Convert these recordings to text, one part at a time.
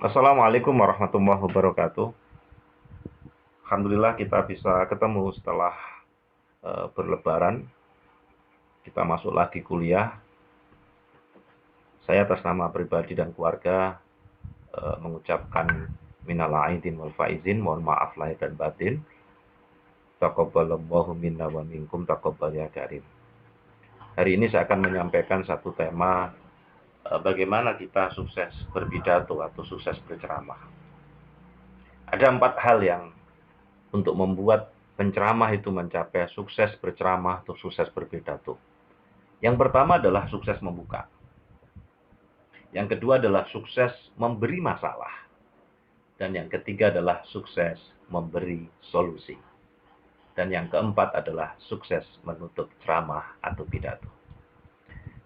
Assalamualaikum warahmatullahi wabarakatuh. Alhamdulillah kita bisa ketemu setelah berlebaran. Kita masuk lagi kuliah. Saya atas nama pribadi dan keluarga mengucapkan minal aidin wal faizin, mohon maaf lahir dan batin. Taqabbalallahu minna wa minkum taqabbal ya karim. Hari ini saya akan menyampaikan satu tema, bagaimana kita sukses berpidato atau sukses berceramah. Ada 4 hal yang untuk membuat penceramah itu mencapai sukses berceramah atau sukses berpidato. Yang pertama adalah sukses membuka. Yang kedua adalah sukses memberi masalah. Dan yang ketiga adalah sukses memberi solusi. Dan yang keempat adalah sukses menutup ceramah atau pidato.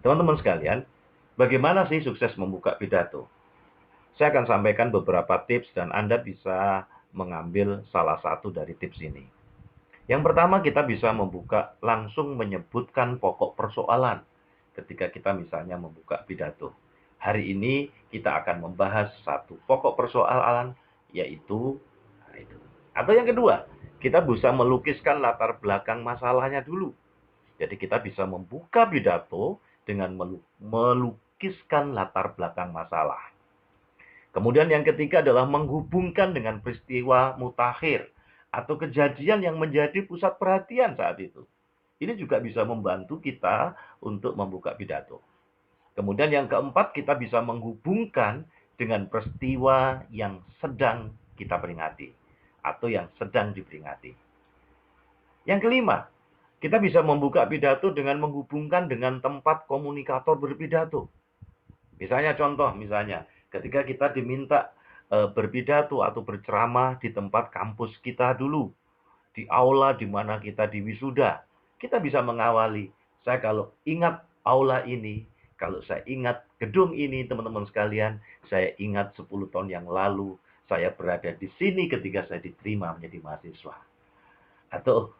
Teman-teman sekalian, bagaimana sih sukses membuka pidato? Saya akan sampaikan beberapa tips dan Anda bisa mengambil salah satu dari tips ini. Yang pertama, kita bisa membuka langsung menyebutkan pokok persoalan ketika kita misalnya membuka pidato. Hari ini kita akan membahas satu pokok persoalan, yaitu itu. Atau yang kedua, kita bisa melukiskan latar belakang masalahnya dulu. Jadi kita bisa membuka pidato dengan melukiskan latar belakang masalah. Kemudian yang ketiga adalah menghubungkan dengan peristiwa mutakhir atau kejadian yang menjadi pusat perhatian saat itu. Ini juga bisa membantu kita untuk membuka pidato. Kemudian yang keempat, kita bisa menghubungkan dengan peristiwa yang sedang kita peringati atau yang sedang diperingati. Yang kelima, kita bisa membuka pidato dengan menghubungkan dengan tempat komunikator berpidato. Misalnya ketika kita diminta berpidato atau berceramah di tempat kampus kita dulu, di aula di mana kita di wisuda, kita bisa mengawali. Saya kalau ingat aula ini, kalau saya ingat gedung ini, teman-teman sekalian, saya ingat 10 tahun yang lalu, saya berada di sini ketika saya diterima menjadi mahasiswa. Atau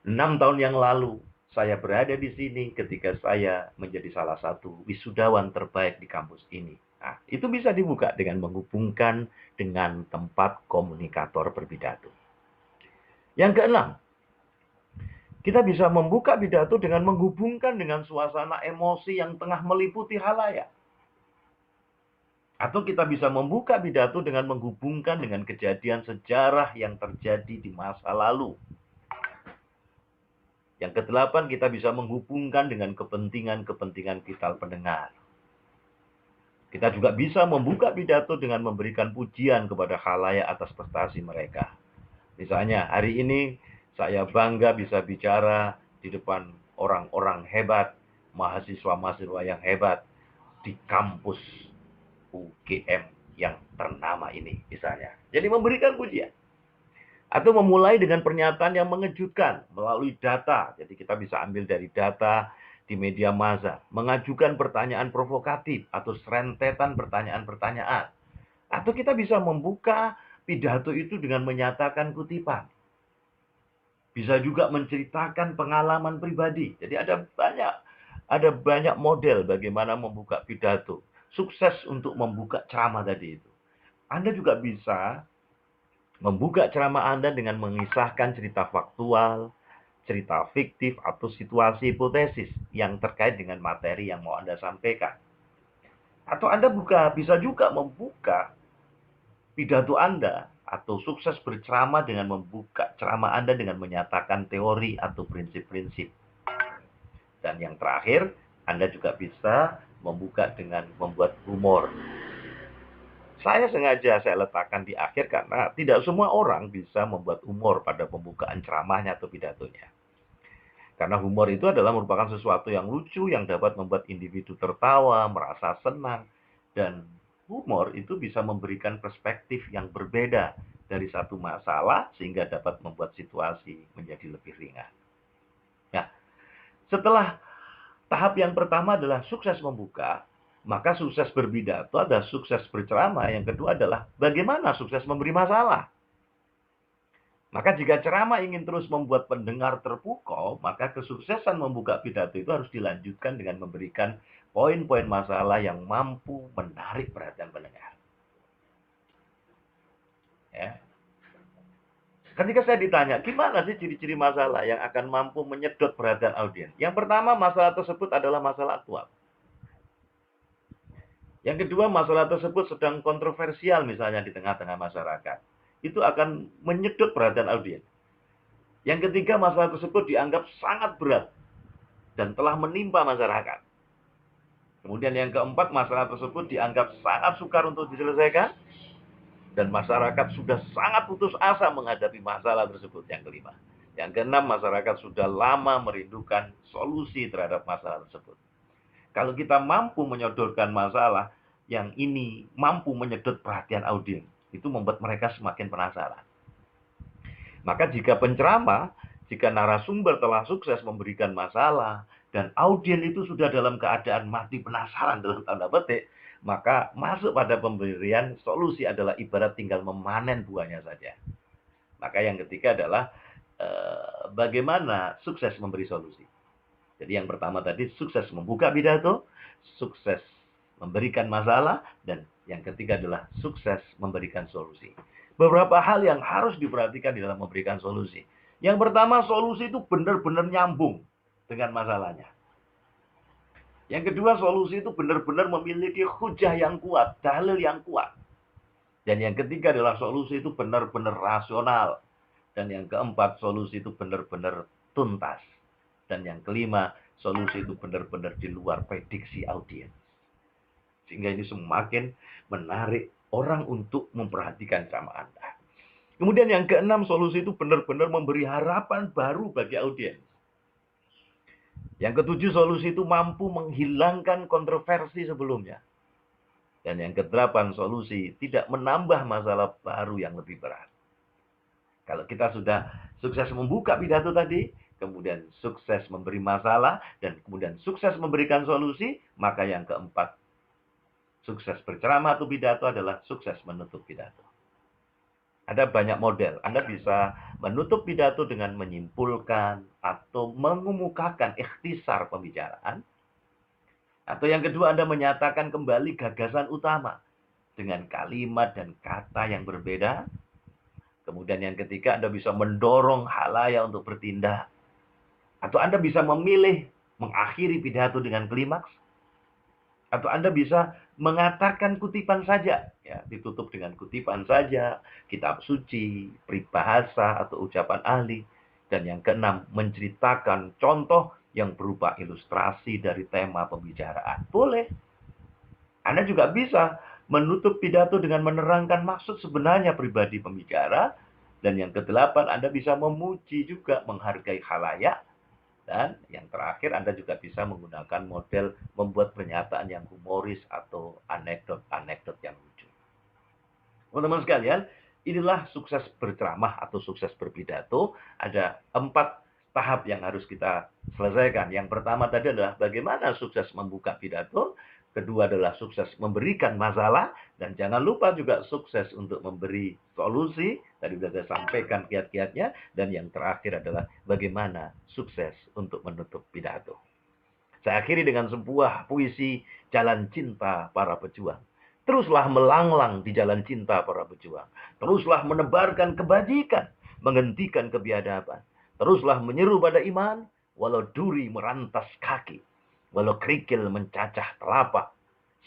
6 tahun yang lalu, saya berada di sini ketika saya menjadi salah satu wisudawan terbaik di kampus ini. Nah, itu bisa dibuka dengan menghubungkan dengan tempat komunikator berpidato. Yang keenam, kita bisa membuka pidato dengan menghubungkan dengan suasana emosi yang tengah meliputi halayak. Atau kita bisa membuka pidato dengan menghubungkan dengan kejadian sejarah yang terjadi di masa lalu. Yang kedelapan, kita bisa menghubungkan dengan kepentingan-kepentingan vital pendengar. Kita juga bisa membuka pidato dengan memberikan pujian kepada khalayak atas prestasi mereka. Misalnya, hari ini saya bangga bisa bicara di depan orang-orang hebat, mahasiswa-mahasiswa yang hebat di kampus UGM yang ternama ini, misalnya. Jadi memberikan pujian. Atau memulai dengan pernyataan yang mengejutkan melalui data. Jadi kita bisa ambil dari data di media massa, mengajukan pertanyaan provokatif atau serentetan pertanyaan-pertanyaan. Atau kita bisa membuka pidato itu dengan menyatakan kutipan. Bisa juga menceritakan pengalaman pribadi. Jadi ada banyak model bagaimana membuka pidato. Sukses untuk membuka ceramah tadi itu. Anda juga bisa membuka ceramah Anda dengan mengisahkan cerita faktual, cerita fiktif, atau situasi hipotesis yang terkait dengan materi yang mau Anda sampaikan. Atau Anda bisa juga membuka pidato Anda atau sukses berceramah dengan membuka ceramah Anda dengan menyatakan teori atau prinsip-prinsip. Dan yang terakhir, Anda juga bisa membuka dengan membuat humor. Saya letakkan di akhir karena tidak semua orang bisa membuat humor pada pembukaan ceramahnya atau pidatonya. Karena humor itu adalah merupakan sesuatu yang lucu yang dapat membuat individu tertawa, merasa senang, dan humor itu bisa memberikan perspektif yang berbeda dari satu masalah sehingga dapat membuat situasi menjadi lebih ringan. Nah, setelah tahap yang pertama adalah sukses membuka, maka sukses berpidato ada sukses berceramah. Yang kedua adalah bagaimana sukses memberi masalah. Maka jika ceramah ingin terus membuat pendengar terpukau, maka kesuksesan membuka pidato itu harus dilanjutkan dengan memberikan poin-poin masalah yang mampu menarik perhatian pendengar. Ya. Ketika saya ditanya, gimana sih ciri-ciri masalah yang akan mampu menyedot perhatian audiens? Yang pertama, masalah tersebut adalah masalah aktual. Yang kedua, masalah tersebut sedang kontroversial misalnya di tengah-tengah masyarakat. Itu akan menyedot perhatian audiens. Yang ketiga, masalah tersebut dianggap sangat berat dan telah menimpa masyarakat. Kemudian yang keempat, masalah tersebut dianggap sangat sukar untuk diselesaikan dan masyarakat sudah sangat putus asa menghadapi masalah tersebut. Yang kelima. Yang keenam, masyarakat sudah lama merindukan solusi terhadap masalah tersebut. Kalau kita mampu menyodorkan masalah yang ini mampu menyedot perhatian audiens, itu membuat mereka semakin penasaran. Maka jika penceramah, jika narasumber telah sukses memberikan masalah, dan audiens itu sudah dalam keadaan mati penasaran dalam tanda petik, maka masuk pada pemberian solusi adalah ibarat tinggal memanen buahnya saja. Maka yang ketiga adalah bagaimana sukses memberi solusi. Jadi yang pertama tadi sukses membuka pidato, sukses memberikan masalah, dan yang ketiga adalah sukses memberikan solusi. Beberapa hal yang harus diperhatikan di dalam memberikan solusi. Yang pertama, solusi itu benar-benar nyambung dengan masalahnya. Yang kedua, solusi itu benar-benar memiliki hujah yang kuat, dalil yang kuat. Dan yang ketiga adalah solusi itu benar-benar rasional. Dan yang keempat, solusi itu benar-benar tuntas. Dan yang kelima, solusi itu benar-benar di luar prediksi audiens. Sehingga ini semakin menarik orang untuk memperhatikan ceramah Anda. Kemudian yang keenam, solusi itu benar-benar memberi harapan baru bagi audiens. Yang ketujuh, solusi itu mampu menghilangkan kontroversi sebelumnya. Dan yang kedelapan, solusi tidak menambah masalah baru yang lebih berat. Kalau kita sudah sukses membuka pidato tadi, kemudian sukses memberi masalah, dan kemudian sukses memberikan solusi, maka yang keempat, sukses berceramah atau pidato adalah sukses menutup pidato. Ada banyak model. Anda bisa menutup pidato dengan menyimpulkan atau mengemukakan ikhtisar pembicaraan. Atau yang kedua, Anda menyatakan kembali gagasan utama dengan kalimat dan kata yang berbeda. Kemudian yang ketiga, Anda bisa mendorong halayak untuk bertindak. Atau Anda bisa memilih mengakhiri pidato dengan klimaks. Atau Anda bisa mengatakan kutipan saja, ya, ditutup dengan kutipan saja, kitab suci, peribahasa atau ucapan ahli. Dan yang keenam, menceritakan contoh yang berupa ilustrasi dari tema pembicaraan. Boleh. Anda juga bisa menutup pidato dengan menerangkan maksud sebenarnya pribadi pembicara. Dan yang kedelapan, Anda bisa memuji juga, menghargai khalayak. Dan yang terakhir, Anda juga bisa menggunakan model membuat pernyataan yang humoris atau anekdot-anekdot yang lucu. Teman-teman sekalian, inilah sukses berceramah atau sukses berpidato. Ada 4 tahap yang harus kita selesaikan. Yang pertama tadi adalah bagaimana sukses membuka pidato. Kedua adalah sukses memberikan masalah. Dan jangan lupa juga sukses untuk memberi solusi. Tadi sudah saya sampaikan kiat-kiatnya. Dan yang terakhir adalah bagaimana sukses untuk menutup pidato. Saya akhiri dengan sebuah puisi Jalan Cinta Para Pejuang. Teruslah melanglang di jalan cinta para pejuang. Teruslah menebarkan kebajikan, menghentikan kebiadaban. Teruslah menyeru pada iman, walau duri merantas kaki. Walau kerikil mencacah telapak,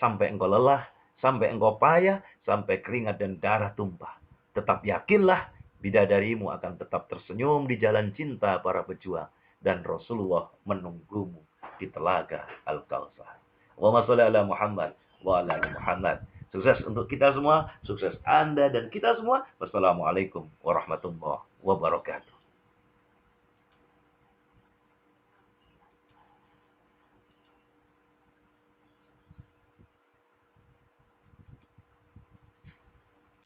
sampai engkau lelah, sampai engkau payah, sampai keringat dan darah tumpah. Tetap yakinlah, bidadarimu akan tetap tersenyum di jalan cinta para pejuang. Dan Rasulullah menunggumu di telaga Al-Kautsar. Allahumma sholli ala Muhammad wa ala ali Muhammad. Sukses untuk kita semua, sukses Anda dan kita semua. Wassalamualaikum warahmatullahi wabarakatuh.